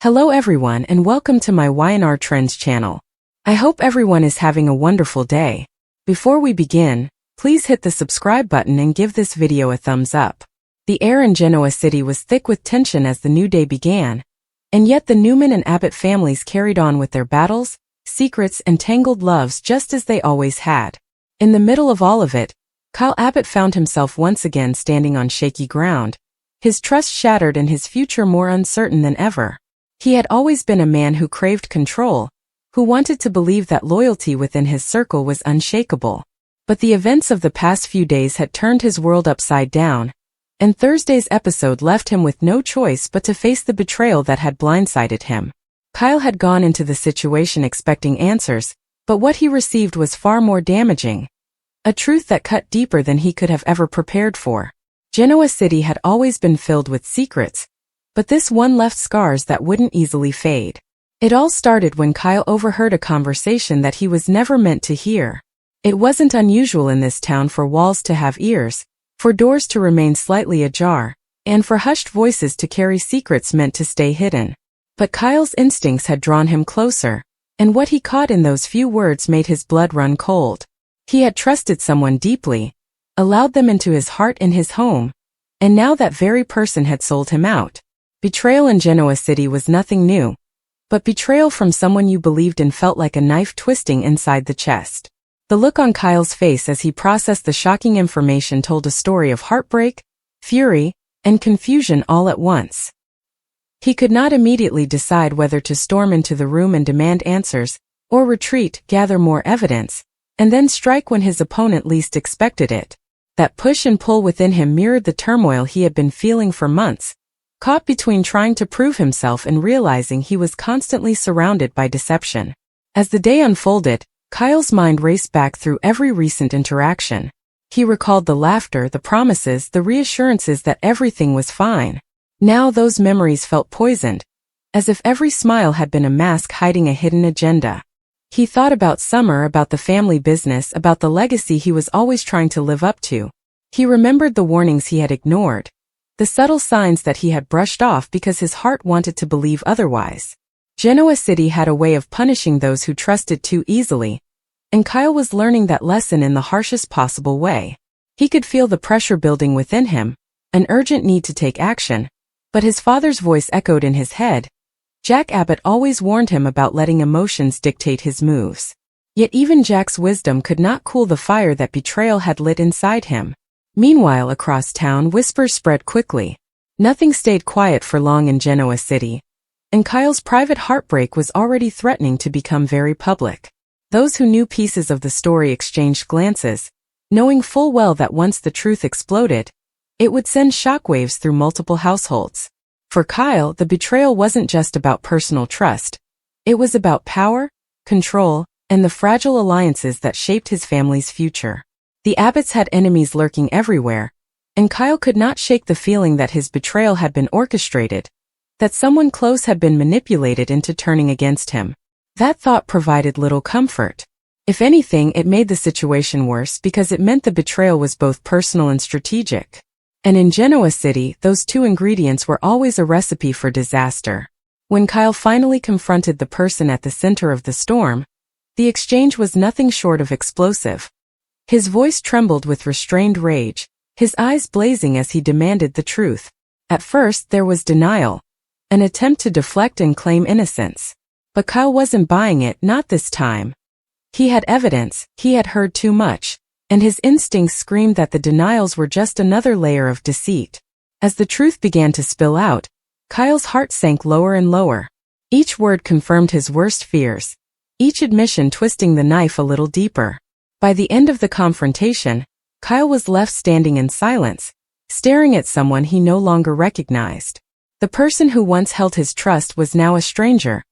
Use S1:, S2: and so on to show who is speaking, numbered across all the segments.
S1: Hello everyone and welcome to my Y&R Trends channel. I hope everyone is having a wonderful day. Before we begin, please hit the subscribe button and give this video a thumbs up. The air in Genoa City was thick with tension as the new day began, and yet the Newman and Abbott families carried on with their battles, secrets and tangled loves just as they always had. In the middle of all of it, Kyle Abbott found himself once again standing on shaky ground, his trust shattered and his future more uncertain than ever. He had always been a man who craved control, who wanted to believe that loyalty within his circle was unshakable. But the events of the past few days had turned his world upside down, and Thursday's episode left him with no choice but to face the betrayal that had blindsided him. Kyle had gone into the situation expecting answers, but what he received was far more damaging. A truth that cut deeper than he could have ever prepared for. Genoa City had always been filled with secrets, but this one left scars that wouldn't easily fade. It all started when Kyle overheard a conversation that he was never meant to hear. It wasn't unusual in this town for walls to have ears, for doors to remain slightly ajar, and for hushed voices to carry secrets meant to stay hidden. But Kyle's instincts had drawn him closer, and what he caught in those few words made his blood run cold. He had trusted someone deeply, allowed them into his heart and his home, and now that very person had sold him out. Betrayal in Genoa City was nothing new, but betrayal from someone you believed in felt like a knife twisting inside the chest. The look on Kyle's face as he processed the shocking information told a story of heartbreak, fury, and confusion all at once. He could not immediately decide whether to storm into the room and demand answers, or retreat, gather more evidence, and then strike when his opponent least expected it. That push and pull within him mirrored the turmoil he had been feeling for months, caught between trying to prove himself and realizing he was constantly surrounded by deception. As the day unfolded, Kyle's mind raced back through every recent interaction. He recalled the laughter, the promises, the reassurances that everything was fine. Now those memories felt poisoned, as if every smile had been a mask hiding a hidden agenda. He thought about Summer, about the family business, about the legacy he was always trying to live up to. He remembered the warnings he had ignored, the subtle signs that he had brushed off because his heart wanted to believe otherwise. Genoa City had a way of punishing those who trusted too easily, and Kyle was learning that lesson in the harshest possible way. He could feel the pressure building within him, an urgent need to take action, but his father's voice echoed in his head. Jack Abbott always warned him about letting emotions dictate his moves. Yet even Jack's wisdom could not cool the fire that betrayal had lit inside him. Meanwhile, across town, whispers spread quickly. Nothing stayed quiet for long in Genoa City, and Kyle's private heartbreak was already threatening to become very public. Those who knew pieces of the story exchanged glances, knowing full well that once the truth exploded, it would send shockwaves through multiple households. For Kyle, the betrayal wasn't just about personal trust. It was about power, control, and the fragile alliances that shaped his family's future. The Abbotts had enemies lurking everywhere, and Kyle could not shake the feeling that his betrayal had been orchestrated, that someone close had been manipulated into turning against him. That thought provided little comfort. If anything, it made the situation worse because it meant the betrayal was both personal and strategic. And in Genoa City, those two ingredients were always a recipe for disaster. When Kyle finally confronted the person at the center of the storm, the exchange was nothing short of explosive. His voice trembled with restrained rage, his eyes blazing as he demanded the truth. At first, there was denial, an attempt to deflect and claim innocence. But Kyle wasn't buying it, not this time. He had evidence, he had heard too much, and his instincts screamed that the denials were just another layer of deceit. As the truth began to spill out, Kyle's heart sank lower and lower. Each word confirmed his worst fears, each admission twisting the knife a little deeper. By the end of the confrontation, Kyle was left standing in silence, staring at someone he no longer recognized. The person who once held his trust was now a stranger,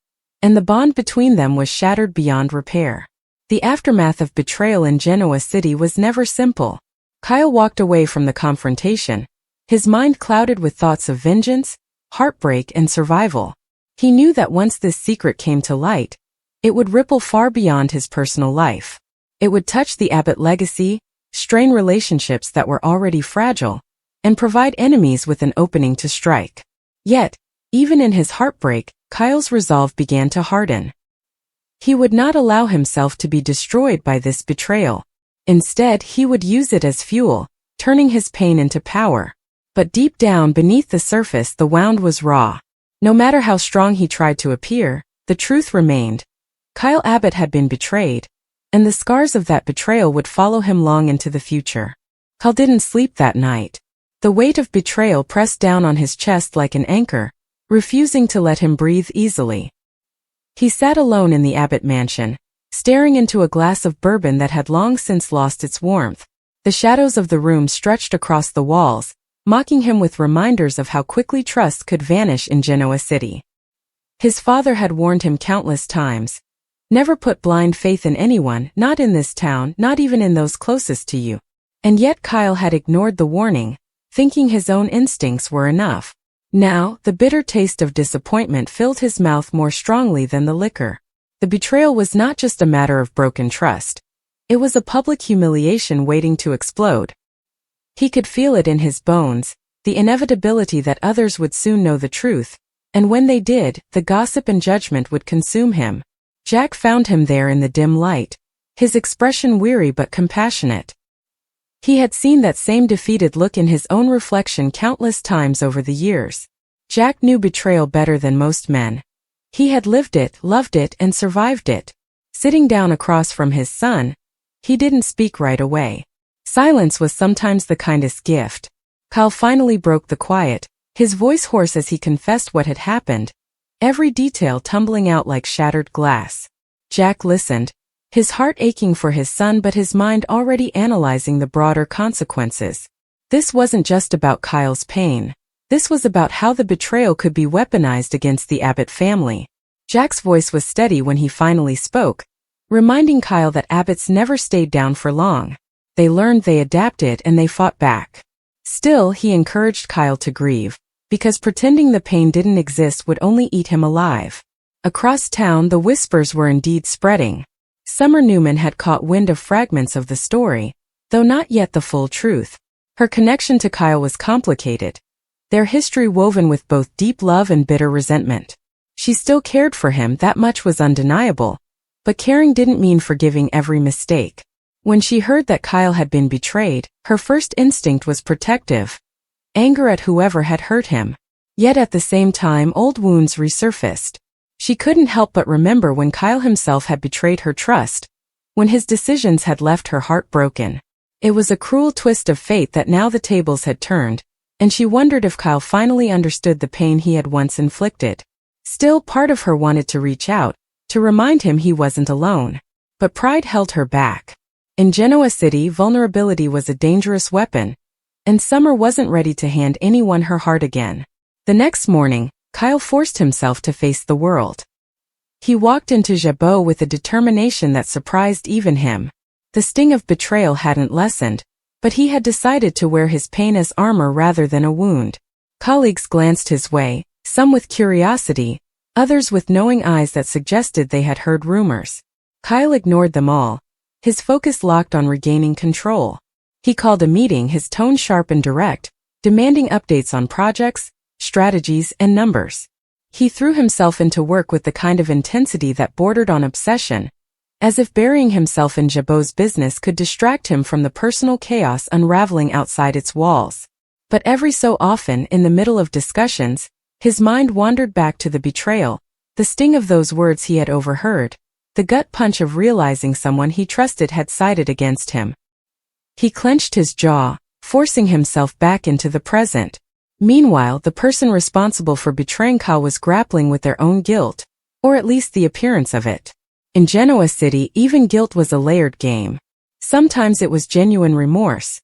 S1: and the bond between them was shattered beyond repair. The aftermath of betrayal in Genoa City was never simple. Kyle walked away from the confrontation, his mind clouded with thoughts of vengeance, heartbreak, and survival. He knew that once this secret came to light, it would ripple far beyond his personal life. It would touch the Abbott legacy, strain relationships that were already fragile, and provide enemies with an opening to strike. Yet, even in his heartbreak, Kyle's resolve began to harden. He would not allow himself to be destroyed by this betrayal. Instead, he would use it as fuel, turning his pain into power. But deep down beneath the surface, the wound was raw. No matter how strong he tried to appear, the truth remained. Kyle Abbott had been betrayed, and the scars of that betrayal would follow him long into the future. Kyle didn't sleep that night. The weight of betrayal pressed down on his chest like an anchor, refusing to let him breathe easily. He sat alone in the Abbott mansion, staring into a glass of bourbon that had long since lost its warmth. The shadows of the room stretched across the walls, mocking him with reminders of how quickly trust could vanish in Genoa City. His father had warned him countless times. Never put blind faith in anyone, not in this town, not even in those closest to you. And yet Kyle had ignored the warning, thinking his own instincts were enough. Now, the bitter taste of disappointment filled his mouth more strongly than the liquor. The betrayal was not just a matter of broken trust. It was a public humiliation waiting to explode. He could feel it in his bones, the inevitability that others would soon know the truth, and when they did, the gossip and judgment would consume him. Jack found him there in the dim light, his expression weary but compassionate. He had seen that same defeated look in his own reflection countless times over the years. Jack knew betrayal better than most men. He had lived it, loved it, and survived it. Sitting down across from his son, he didn't speak right away. Silence was sometimes the kindest gift. Kyle finally broke the quiet, his voice hoarse as he confessed what had happened, every detail tumbling out like shattered glass. Jack listened, his heart aching for his son but his mind already analyzing the broader consequences. This wasn't just about Kyle's pain. This was about how the betrayal could be weaponized against the Abbott family. Jack's voice was steady when he finally spoke, reminding Kyle that Abbotts never stayed down for long. They learned, they adapted, and they fought back. Still, he encouraged Kyle to grieve, because pretending the pain didn't exist would only eat him alive. Across town, the whispers were indeed spreading. Summer Newman had caught wind of fragments of the story, though not yet the full truth. Her connection to Kyle was complicated, their history woven with both deep love and bitter resentment. She still cared for him, that much was undeniable, but caring didn't mean forgiving every mistake. When she heard that Kyle had been betrayed, her first instinct was protective, anger at whoever had hurt him. Yet at the same time, old wounds resurfaced. She couldn't help but remember when Kyle himself had betrayed her trust, when his decisions had left her heart broken. It was a cruel twist of fate that now the tables had turned, and she wondered if Kyle finally understood the pain he had once inflicted. Still, part of her wanted to reach out, to remind him he wasn't alone. But pride held her back. In Genoa City, vulnerability was a dangerous weapon, and Summer wasn't ready to hand anyone her heart again. The next morning, Kyle forced himself to face the world. He walked into Jabot with a determination that surprised even him. The sting of betrayal hadn't lessened, but he had decided to wear his pain as armor rather than a wound. Colleagues glanced his way, some with curiosity, others with knowing eyes that suggested they had heard rumors. Kyle ignored them all, his focus locked on regaining control. He called a meeting, his tone sharp and direct, demanding updates on projects, strategies, and numbers. He threw himself into work with the kind of intensity that bordered on obsession, as if burying himself in Jabot's business could distract him from the personal chaos unraveling outside its walls. But every so often, in the middle of discussions, his mind wandered back to the betrayal, the sting of those words he had overheard, the gut punch of realizing someone he trusted had sided against him. He clenched his jaw, forcing himself back into the present. Meanwhile, the person responsible for betraying Kyle was grappling with their own guilt, or at least the appearance of it. In Genoa City, even guilt was a layered game. Sometimes it was genuine remorse.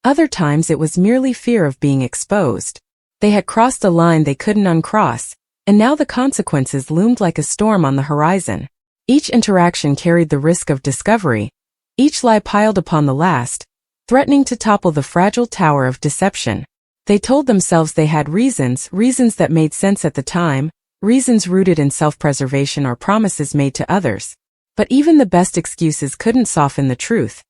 S1: Other times it was merely fear of being exposed. They had crossed a line they couldn't uncross, and now the consequences loomed like a storm on the horizon. Each interaction carried the risk of discovery, each lie piled upon the last, threatening to topple the fragile tower of deception. They told themselves they had reasons that made sense at the time, reasons rooted in self-preservation or promises made to others. But even the best excuses couldn't soften the truth.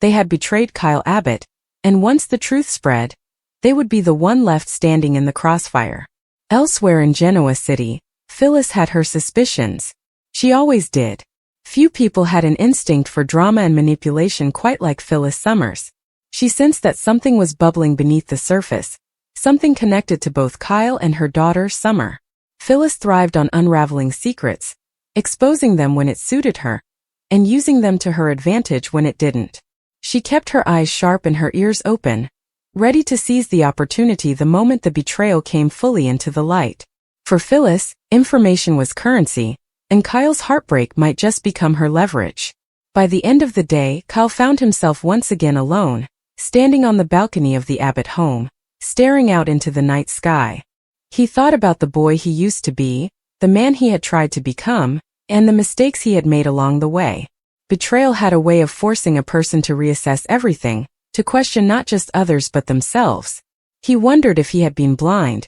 S1: They had betrayed Kyle Abbott, and once the truth spread, they would be the one left standing in the crossfire. Elsewhere in Genoa City, Phyllis had her suspicions. She always did. Few people had an instinct for drama and manipulation quite like Phyllis Summers. She sensed that something was bubbling beneath the surface, something connected to both Kyle and her daughter, Summer. Phyllis thrived on unraveling secrets, exposing them when it suited her, and using them to her advantage when it didn't. She kept her eyes sharp and her ears open, ready to seize the opportunity the moment the betrayal came fully into the light. For Phyllis, information was currency, and Kyle's heartbreak might just become her leverage. By the end of the day, Kyle found himself once again alone, standing on the balcony of the Abbott home, staring out into the night sky. He thought about the boy he used to be, the man he had tried to become, and the mistakes he had made along the way. Betrayal had a way of forcing a person to reassess everything, to question not just others but themselves. He wondered if he had been blind,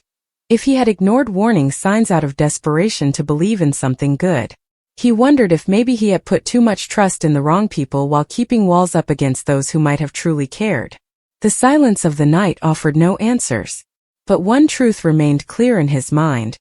S1: if he had ignored warning signs out of desperation to believe in something good. He wondered if maybe he had put too much trust in the wrong people while keeping walls up against those who might have truly cared. The silence of the night offered no answers. But one truth remained clear in his mind.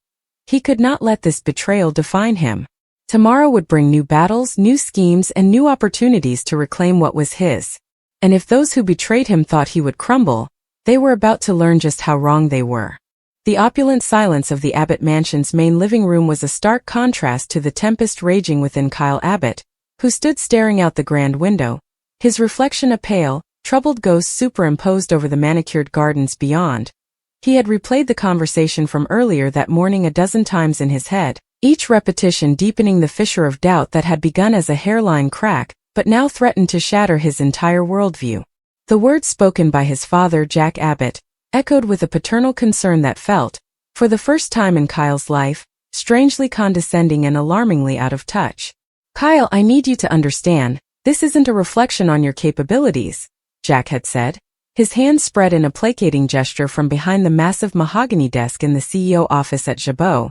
S1: He could not let this betrayal define him. Tomorrow would bring new battles, new schemes, and new opportunities to reclaim what was his. And if those who betrayed him thought he would crumble, they were about to learn just how wrong they were. The opulent silence of the Abbott mansion's main living room was a stark contrast to the tempest raging within Kyle Abbott, who stood staring out the grand window, his reflection a pale, troubled ghost superimposed over the manicured gardens beyond. He had replayed the conversation from earlier that morning a dozen times in his head, each repetition deepening the fissure of doubt that had begun as a hairline crack, but now threatened to shatter his entire worldview. The words spoken by his father, Jack Abbott, echoed with a paternal concern that felt, for the first time in Kyle's life, strangely condescending and alarmingly out of touch. "Kyle, I need you to understand, this isn't a reflection on your capabilities," Jack had said, his hands spread in a placating gesture from behind the massive mahogany desk in the CEO office at Jabot.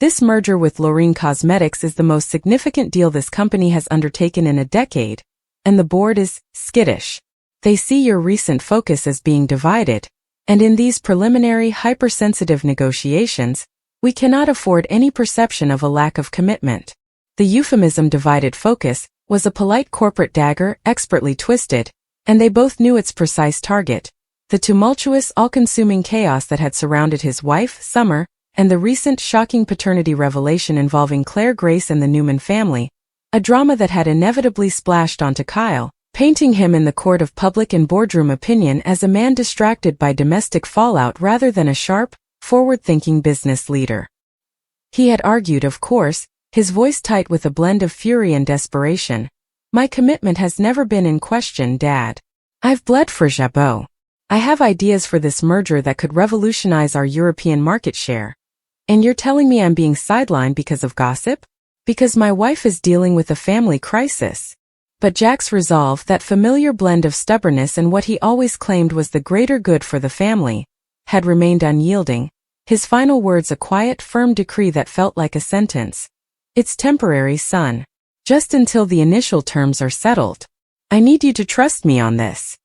S1: "This merger with Lorraine Cosmetics is the most significant deal this company has undertaken in a decade, and the board is skittish. They see your recent focus as being divided, and in these preliminary hypersensitive negotiations, we cannot afford any perception of a lack of commitment." The euphemism divided focus was a polite corporate dagger expertly twisted, and they both knew its precise target. The tumultuous, all-consuming chaos that had surrounded his wife, Summer, and the recent shocking paternity revelation involving Claire Grace and the Newman family, a drama that had inevitably splashed onto Kyle, painting him in the court of public and boardroom opinion as a man distracted by domestic fallout rather than a sharp, forward-thinking business leader. He had argued, of course, his voice tight with a blend of fury and desperation, "My commitment has never been in question, Dad. I've bled for Jabot. I have ideas for this merger that could revolutionize our European market share. And you're telling me I'm being sidelined because of gossip? Because my wife is dealing with a family crisis." But Jack's resolve, that familiar blend of stubbornness and what he always claimed was the greater good for the family, had remained unyielding, his final words a quiet, firm decree that felt like a sentence. "It's temporary, son. Just until the initial terms are settled. I need you to trust me on this."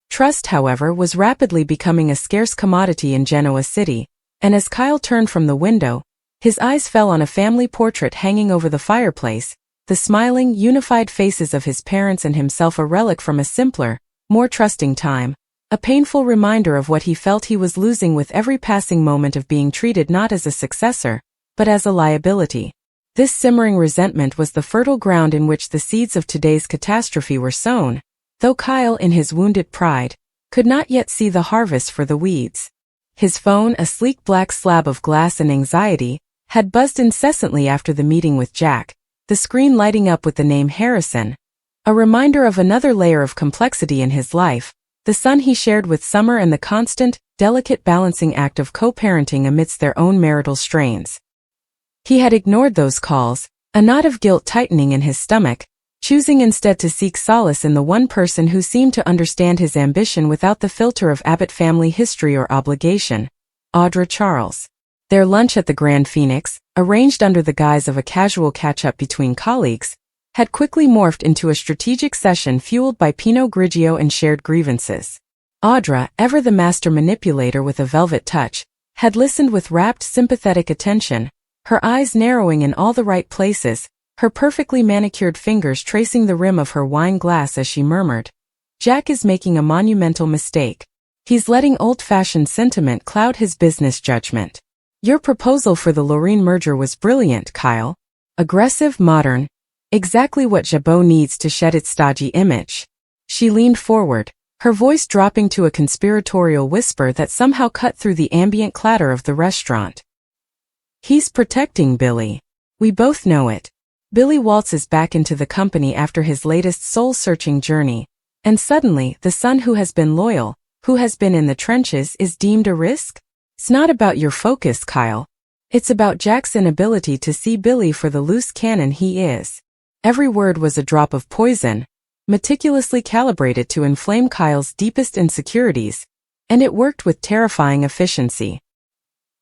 S1: Trust, however, was rapidly becoming a scarce commodity in Genoa City, and as Kyle turned from the window, his eyes fell on a family portrait hanging over the fireplace, the smiling, unified faces of his parents and himself, a relic from a simpler, more trusting time, a painful reminder of what he felt he was losing with every passing moment of being treated not as a successor, but as a liability. This simmering resentment was the fertile ground in which the seeds of today's catastrophe were sown, though Kyle, in his wounded pride, could not yet see the harvest for the weeds. His phone, a sleek black slab of glass and anxiety, had buzzed incessantly after the meeting with Jack, the screen lighting up with the name Harrison, a reminder of another layer of complexity in his life, the son he shared with Summer and the constant, delicate balancing act of co-parenting amidst their own marital strains. He had ignored those calls, a knot of guilt tightening in his stomach, choosing instead to seek solace in the one person who seemed to understand his ambition without the filter of Abbott family history or obligation, Audra Charles. Their lunch at the Grand Phoenix, arranged under the guise of a casual catch-up between colleagues, had quickly morphed into a strategic session fueled by Pinot Grigio and shared grievances. Audra, ever the master manipulator with a velvet touch, had listened with rapt, sympathetic attention, her eyes narrowing in all the right places, her perfectly manicured fingers tracing the rim of her wine glass as she murmured, "Jack is making a monumental mistake. He's letting old-fashioned sentiment cloud his business judgment. Your proposal for the Lorraine merger was brilliant, Kyle. Aggressive, modern, exactly what Jabot needs to shed its stodgy image." She leaned forward, her voice dropping to a conspiratorial whisper that somehow cut through the ambient clatter of the restaurant. "He's protecting Billy. We both know it. Billy waltzes back into the company after his latest soul-searching journey, and suddenly the son who has been loyal, who has been in the trenches, is deemed a risk? It's not about your focus, Kyle. It's about Jack's inability to see Billy for the loose cannon he is." Every word was a drop of poison, meticulously calibrated to inflame Kyle's deepest insecurities, and it worked with terrifying efficiency.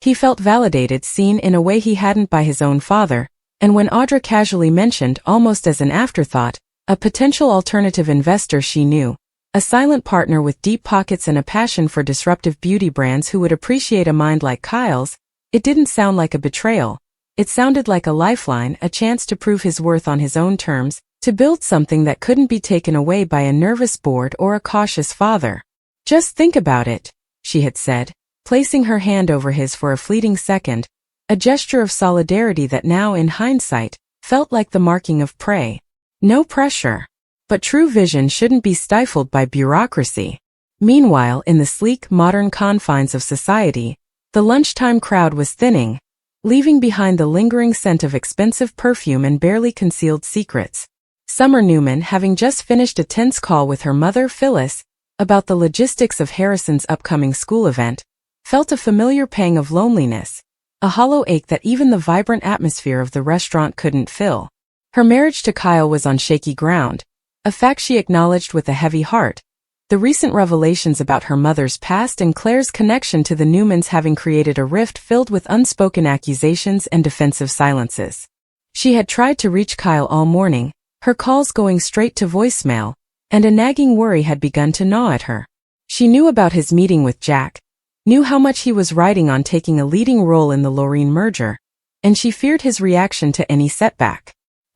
S1: He felt validated, seen in a way he hadn't by his own father, and when Audra casually mentioned, almost as an afterthought, a potential alternative investor she knew, a silent partner with deep pockets and a passion for disruptive beauty brands who would appreciate a mind like Kyle's, it didn't sound like a betrayal. It sounded like a lifeline, a chance to prove his worth on his own terms, to build something that couldn't be taken away by a nervous board or a cautious father. "Just think about it," she had said, placing her hand over his for a fleeting second, a gesture of solidarity that now, in hindsight, felt like the marking of prey. No pressure. But true vision shouldn't be stifled by bureaucracy. Meanwhile, in the sleek, modern confines of society, the lunchtime crowd was thinning, leaving behind the lingering scent of expensive perfume and barely concealed secrets. Summer Newman, having just finished a tense call with her mother, Phyllis, about the logistics of Harrison's upcoming school event, felt a familiar pang of loneliness, a hollow ache that even the vibrant atmosphere of the restaurant couldn't fill. Her marriage to Kyle was on shaky ground, a fact she acknowledged with a heavy heart, the recent revelations about her mother's past and Claire's connection to the Newmans having created a rift filled with unspoken accusations and defensive silences. She had tried to reach Kyle all morning, her calls going straight to voicemail, and a nagging worry had begun to gnaw at her. She knew about his meeting with Jack, knew how much he was riding on taking a leading role in the Lorraine merger, and she feared his reaction to any setback.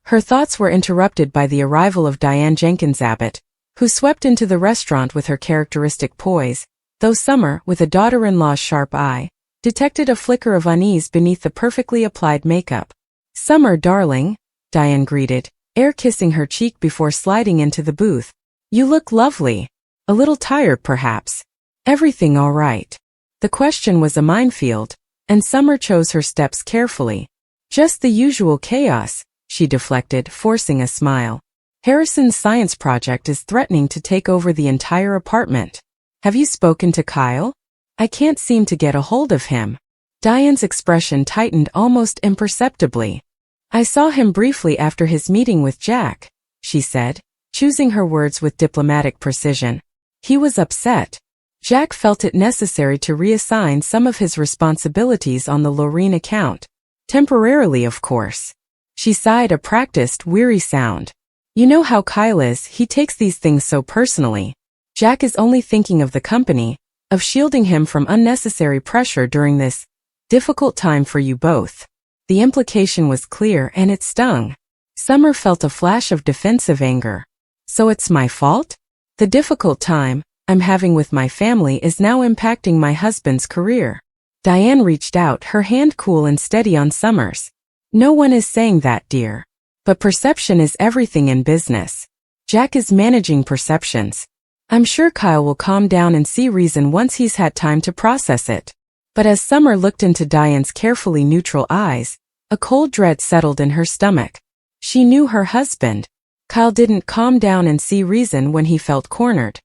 S1: Her thoughts were interrupted by the arrival of Diane Jenkins Abbott, who swept into the restaurant with her characteristic poise, though Summer, with a daughter-in-law's sharp eye, detected a flicker of unease beneath the perfectly applied makeup. "Summer, darling," Diane greeted, air-kissing her cheek before sliding into the booth. "You look lovely. A little tired, perhaps. Everything all right?" The question was a minefield, and Summer chose her steps carefully. "Just the usual chaos," she deflected, forcing a smile. "Harrison's science project is threatening to take over the entire apartment. Have you spoken to Kyle? I can't seem to get a hold of him." Diane's expression tightened almost imperceptibly. "I saw him briefly after his meeting with Jack," she said, choosing her words with diplomatic precision. "He was upset. Jack felt it necessary to reassign some of his responsibilities on the Lorraine account. Temporarily, of course." She sighed, a practiced, weary sound. "You know how Kyle is, he takes these things so personally. Jack is only thinking of the company, of shielding him from unnecessary pressure during this difficult time for you both." The implication was clear and it stung. Summer felt a flash of defensive anger. "So it's my fault? The difficult time I'm having with my family is now impacting my husband's career." Diane reached out, her hand cool and steady on Summer's. "No one is saying that, dear. But perception is everything in business. Jack is managing perceptions. I'm sure Kyle will calm down and see reason once he's had time to process it." But as Summer looked into Diane's carefully neutral eyes, a cold dread settled in her stomach. She knew her husband. Kyle didn't calm down and see reason when he felt cornered.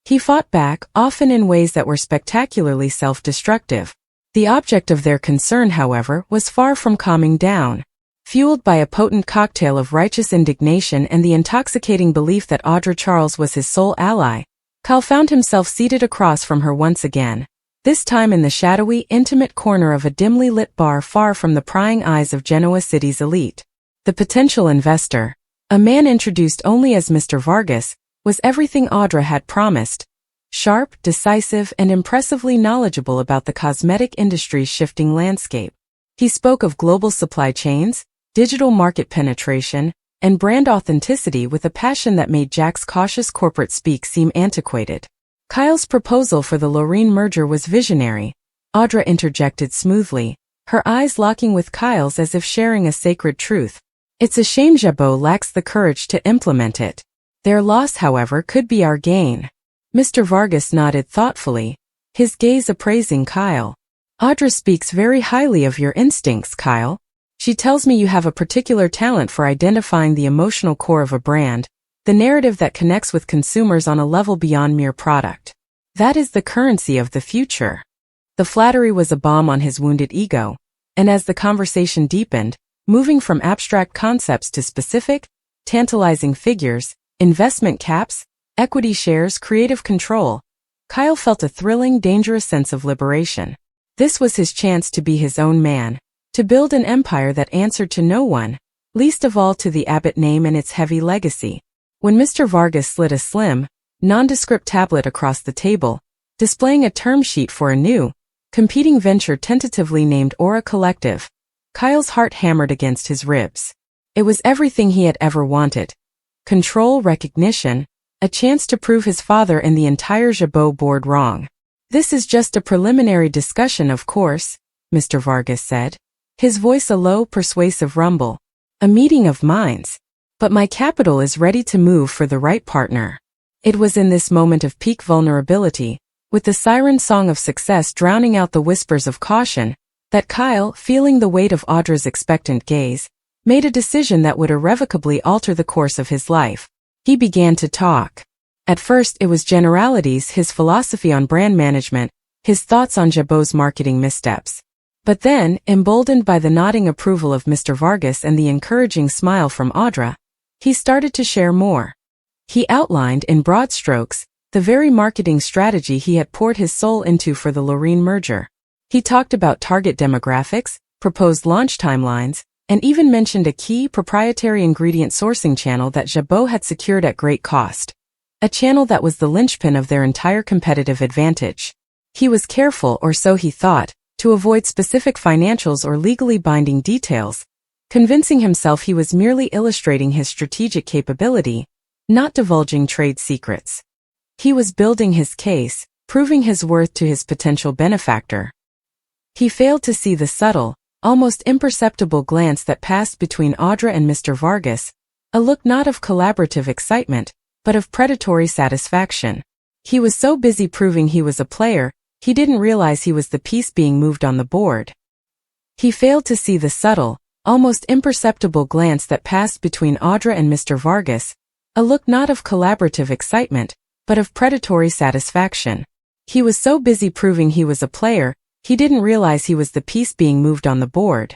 S1: He fought back, often in ways that were spectacularly self-destructive. The object of their concern, however, was far from calming down. Fueled by a potent cocktail of righteous indignation and the intoxicating belief that Audra Charles was his sole ally, Kyle found himself seated across from her once again, this time in the shadowy, intimate corner of a dimly lit bar far from the prying eyes of Genoa City's elite. The potential investor, a man introduced only as Mr. Vargas, was everything Audra had promised. Sharp, decisive, and impressively knowledgeable about the cosmetic industry's shifting landscape. He spoke of global supply chains, digital market penetration, and brand authenticity with a passion that made Jack's cautious corporate speak seem antiquated. Kyle's proposal for the Lorene merger was visionary, Audra interjected smoothly, her eyes locking with Kyle's as if sharing a sacred truth. It's a shame Jabot lacks the courage to implement it. Their loss, however, could be our gain. Mr. Vargas nodded thoughtfully, his gaze appraising Kyle. Audra speaks very highly of your instincts, Kyle. She tells me you have a particular talent for identifying the emotional core of a brand, the narrative that connects with consumers on a level beyond mere product. That is the currency of the future. The flattery was a balm on his wounded ego, and as the conversation deepened, moving from abstract concepts to specific, tantalizing figures, investment caps, equity shares, creative control, Kyle felt a thrilling, dangerous sense of liberation. This was his chance to be his own man, to build an empire that answered to no one, least of all to the Abbott name and its heavy legacy. When Mr. Vargas slid a slim, nondescript tablet across the table, displaying a term sheet for a new, competing venture tentatively named Aura Collective, Kyle's heart hammered against his ribs. It was everything he had ever wanted. Control, recognition, a chance to prove his father and the entire Jabot board wrong. This is just a preliminary discussion, of course, Mr. Vargas said, his voice a low, persuasive rumble. A meeting of minds. But my capital is ready to move for the right partner. It was in this moment of peak vulnerability, with the siren song of success drowning out the whispers of caution, that Kyle, feeling the weight of Audra's expectant gaze, made a decision that would irrevocably alter the course of his life. He began to talk. At first it was generalities, his philosophy on brand management, his thoughts on Jabot's marketing missteps. But then, emboldened by the nodding approval of Mr. Vargas and the encouraging smile from Audra, he started to share more. He outlined, in broad strokes, the very marketing strategy he had poured his soul into for the Lorene merger. He talked about target demographics, proposed launch timelines, and even mentioned a key proprietary ingredient sourcing channel that Jabot had secured at great cost. A channel that was the linchpin of their entire competitive advantage. He was careful, or so he thought, to avoid specific financials or legally binding details, convincing himself he was merely illustrating his strategic capability, not divulging trade secrets. He was building his case, proving his worth to his potential benefactor. He failed to see the subtle, almost imperceptible glance that passed between Audra and Mr. Vargas, a look not of collaborative excitement, but of predatory satisfaction. He was so busy proving he was a player, he didn't realize he was the piece being moved on the board. He failed to see the subtle, almost imperceptible glance that passed between Audra and Mr. Vargas, a look not of collaborative excitement, but of predatory satisfaction. He was so busy proving he was a player, he didn't realize he was the piece being moved on the board.